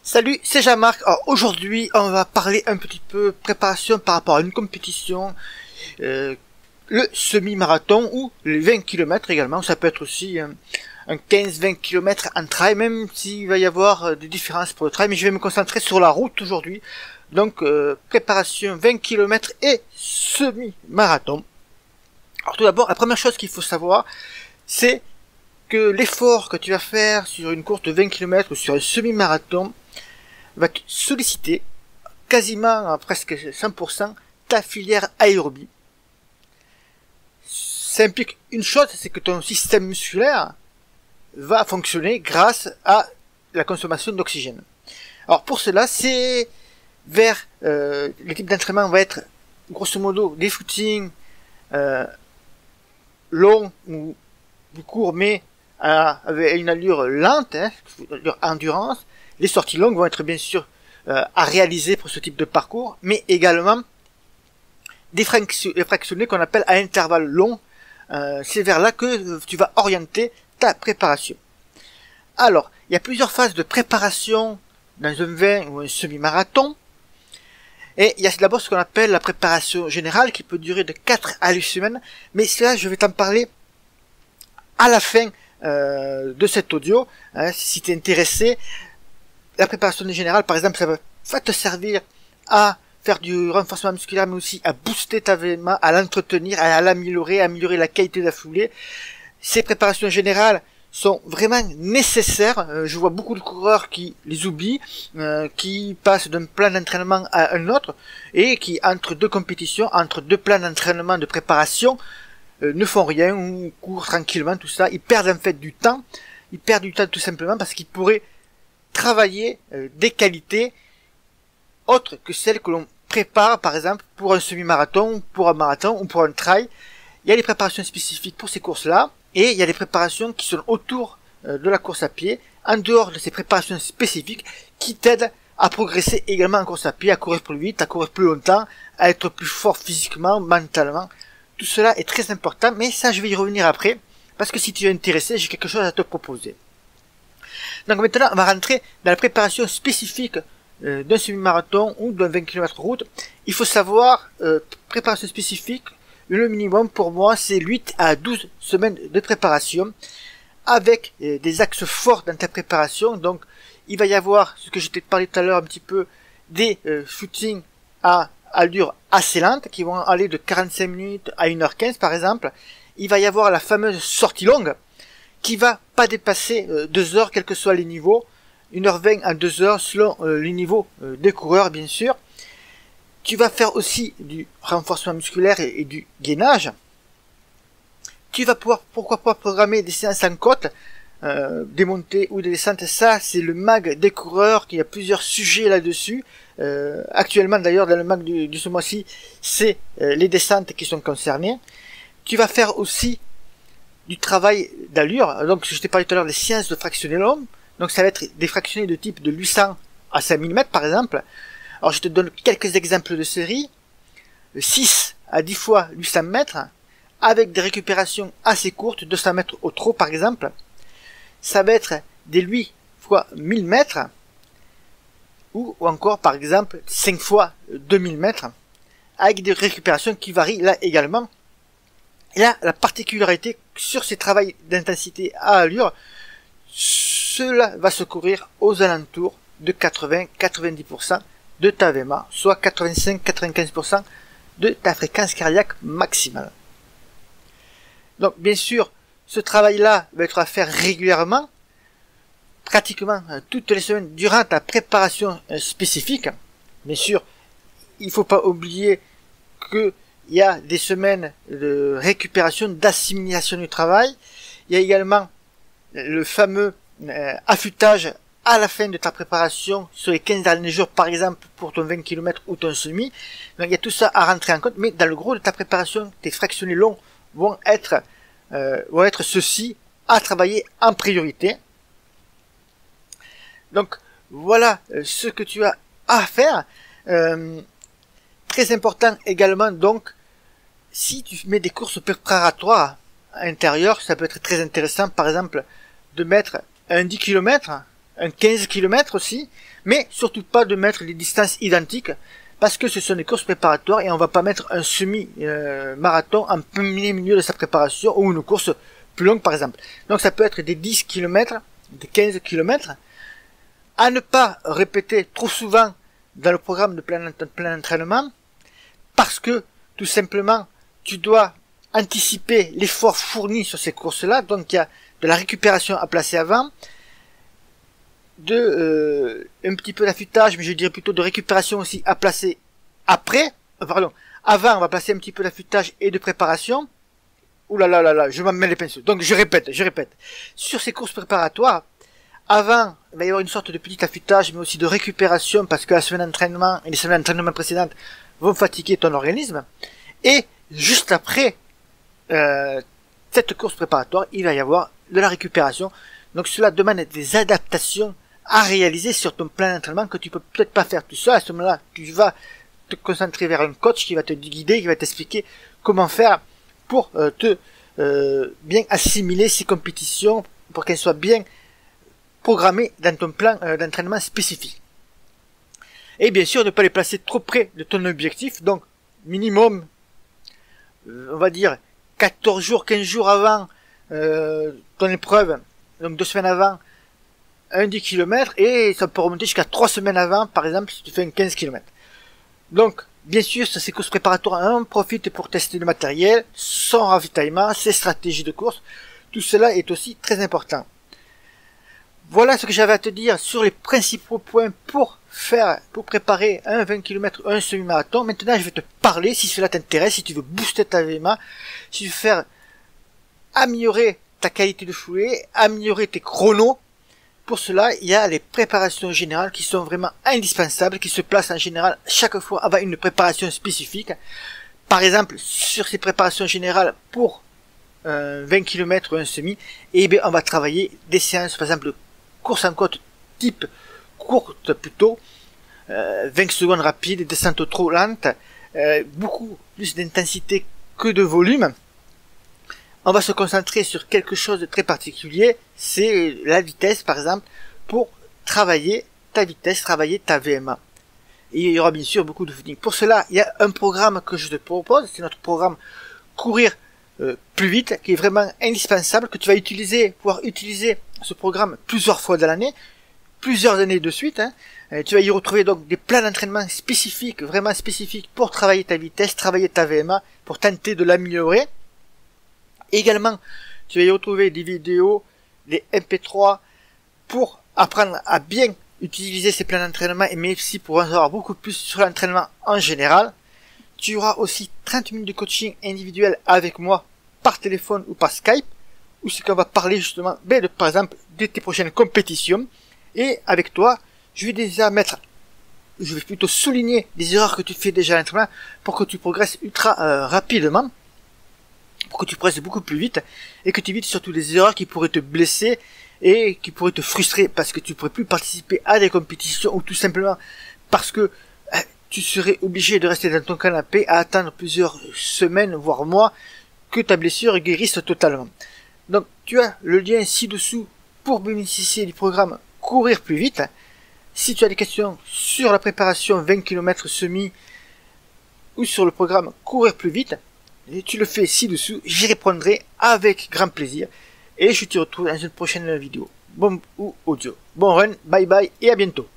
Salut, c'est Jean-Marc. Alors aujourd'hui, on va parler un petit peu préparation par rapport à une compétition, le semi-marathon ou les 20 km également. Ça peut être aussi un 15-20 km en trail, même s'il va y avoir des différences pour le trail, mais je vais me concentrer sur la route aujourd'hui. Donc préparation 20 km et semi-marathon. Alors tout d'abord, la première chose qu'il faut savoir, c'est que l'effort que tu vas faire sur une course de 20 km ou sur un semi-marathon va solliciter quasiment à presque 100% ta filière aérobie. Ça implique une chose, c'est que ton système musculaire va fonctionner grâce à la consommation d'oxygène. Alors pour cela, c'est vers les types d'entraînement va être grosso modo des footings longs ou courts, mais avec une allure lente, une allure endurance. Les sorties longues vont être bien sûr à réaliser pour ce type de parcours, mais également des fractionnés qu'on appelle à intervalles longs. C'est vers là que tu vas orienter ta préparation. Alors, il y a plusieurs phases de préparation dans un 20 ou un semi-marathon. Et il y a d'abord ce qu'on appelle la préparation générale qui peut durer de 4 à 8 semaines. Mais cela, je vais t'en parler à la fin de cet audio. Si tu es intéressé, la préparation générale, par exemple, ça va te servir à faire du renforcement musculaire, mais aussi à booster ta VMA, à l'entretenir, à l'améliorer, à améliorer la qualité de la foulée. Ces préparations générales sont vraiment nécessaires. Je vois beaucoup de coureurs qui les oublient, qui passent d'un plan d'entraînement à un autre, et qui, entre deux compétitions, entre deux plans d'entraînement de préparation, ne font rien, ou courent tranquillement, tout ça. Ils perdent en fait du temps. Ils perdent du temps tout simplement parce qu'ils pourraient travailler des qualités autres que celles que l'on prépare par exemple pour un semi-marathon, pour un marathon ou pour un trail. Il y a des préparations spécifiques pour ces courses-là et il y a des préparations qui sont autour de la course à pied, en dehors de ces préparations spécifiques qui t'aident à progresser également en course à pied, à courir plus vite, à courir plus longtemps, à être plus fort physiquement, mentalement. Tout cela est très important, mais ça je vais y revenir après parce que si tu es intéressé, j'ai quelque chose à te proposer. Donc maintenant, on va rentrer dans la préparation spécifique d'un semi-marathon ou d'un 20 km route. Il faut savoir, préparation spécifique, le minimum pour moi, c'est 8 à 12 semaines de préparation avec des axes forts dans ta préparation. Donc, il va y avoir, ce que je t'ai parlé tout à l'heure un petit peu, des footings à allure assez lente qui vont aller de 45 minutes à 1h15 par exemple. Il va y avoir la fameuse sortie longue qui va pas dépasser 2 heures, quels que soient les niveaux, 1h20 à 2 heures selon les niveaux des coureurs bien sûr. Tu vas faire aussi du renforcement musculaire et du gainage. Tu vas pouvoir, pourquoi pas, programmer des séances en côte, des montées ou des descentes. Ça, c'est le mag des coureurs, qu'il y a plusieurs sujets là-dessus. Actuellement d'ailleurs, dans le mag de ce mois-ci, c'est les descentes qui sont concernées. Tu vas faire aussi du travail d'allure, donc je t'ai parlé tout à l'heure des séances de fractionnés longs, donc ça va être des fractionnés de type de 800 à 5000 mètres par exemple. Alors je te donne quelques exemples de séries, 6 à 10 fois 800 mètres, avec des récupérations assez courtes, 200 mètres au trot par exemple. Ça va être des 8 fois 1000 mètres, ou encore par exemple 5 fois 2000 mètres, avec des récupérations qui varient là également. Et là, la particularité sur ces travaux d'intensité à allure, cela va se courir aux alentours de 80-90% de ta VMA, soit 85-95% de ta fréquence cardiaque maximale. Donc, bien sûr, ce travail-là va être à faire régulièrement, pratiquement toutes les semaines durant ta préparation spécifique. Bien sûr, il ne faut pas oublier que il y a des semaines de récupération, d'assimilation du travail. Il y a également le fameux affûtage à la fin de ta préparation sur les 15 derniers jours, par exemple, pour ton 20 km ou ton semi. Donc il y a tout ça à rentrer en compte, mais dans le gros de ta préparation, tes fractionnés longs vont être ceux-ci à travailler en priorité. Donc voilà ce que tu as à faire. Très important également, donc, si tu mets des courses préparatoires à l'intérieur, ça peut être très intéressant, par exemple, de mettre un 10 km un 15 km aussi, mais surtout pas de mettre des distances identiques, parce que ce sont des courses préparatoires et on va pas mettre un semi-marathon en plein milieu de sa préparation ou une course plus longue par exemple. Donc ça peut être des 10 km, des 15 km, à ne pas répéter trop souvent dans le programme de plein entraînement, parce que tout simplement tu dois anticiper l'effort fourni sur ces courses-là, donc il y a de la récupération à placer avant, un petit peu d'affûtage, mais je dirais plutôt de récupération aussi à placer après, avant on va placer un petit peu d'affûtage et de préparation. Ouh là là là là, je m'en mets les pinceaux. Donc je répète. Sur ces courses préparatoires, avant, il va y avoir une sorte de petit affûtage, mais aussi de récupération, parce que la semaine d'entraînement et les semaines d'entraînement précédentes vont fatiguer ton organisme. Et juste après cette course préparatoire, il va y avoir de la récupération. Donc cela demande des adaptations à réaliser sur ton plan d'entraînement que tu peux peut-être pas faire tout seul. À ce moment-là, tu vas te concentrer vers un coach qui va te guider, qui va t'expliquer comment faire pour bien assimiler ces compétitions, pour qu'elles soient bien programmées dans ton plan d'entraînement spécifique. Et bien sûr, ne pas les placer trop près de ton objectif, donc minimum, on va dire 14 jours, 15 jours avant ton épreuve, donc 2 semaines avant, un 10 km, et ça peut remonter jusqu'à 3 semaines avant, par exemple, si tu fais un 15 km. Donc, bien sûr, sur ces courses préparatoires, on profite pour tester le matériel, son ravitaillement, ses stratégies de course. Tout cela est aussi très important. Voilà ce que j'avais à te dire sur les principaux points pour préparer un 20 km, un semi-marathon. Maintenant, je vais te parler, si cela t'intéresse, si tu veux booster ta VMA, si tu veux faire améliorer ta qualité de foulée, améliorer tes chronos. Pour cela, il y a les préparations générales qui sont vraiment indispensables, qui se placent en général chaque fois avant une préparation spécifique. Par exemple, sur ces préparations générales pour 20 km ou un semi, et bien on va travailler des séances, par exemple, de course en côte type courte plutôt, 20 secondes rapides, descente trop lente, beaucoup plus d'intensité que de volume. On va se concentrer sur quelque chose de très particulier, c'est la vitesse par exemple, pour travailler ta vitesse, travailler ta VMA. Et il y aura bien sûr beaucoup de footing. Pour cela, il y a un programme que je te propose, c'est notre programme Courir plus vite, qui est vraiment indispensable, que tu vas pouvoir utiliser ce programme plusieurs fois dans l'année, plusieurs années de suite. Tu vas y retrouver donc des plans d'entraînement spécifiques, vraiment spécifiques pour travailler ta vitesse, travailler ta VMA, pour tenter de l'améliorer. Également, tu vas y retrouver des vidéos, des MP3 pour apprendre à bien utiliser ces plans d'entraînement, mais aussi pour en savoir beaucoup plus sur l'entraînement en général. Tu auras aussi 30 minutes de coaching individuel avec moi par téléphone ou par Skype, où c'est qu'on va parler justement par exemple de tes prochaines compétitions. Et avec toi, je vais plutôt souligner des erreurs que tu fais déjà à l'entraînement pour que tu progresses ultra rapidement, pour que tu progresses beaucoup plus vite et que tu évites surtout des erreurs qui pourraient te blesser et qui pourraient te frustrer parce que tu pourrais plus participer à des compétitions ou tout simplement parce que tu serais obligé de rester dans ton canapé à attendre plusieurs semaines voire mois que ta blessure guérisse totalement. Donc tu as le lien ci-dessous pour bénéficier du programme Courir plus vite. Si tu as des questions sur la préparation 20 km semi ou sur le programme Courir plus vite, et tu le fais ci-dessous, j'y répondrai avec grand plaisir. Et je te retrouve dans une prochaine vidéo. Bon ou audio. Bon run, bye bye et à bientôt.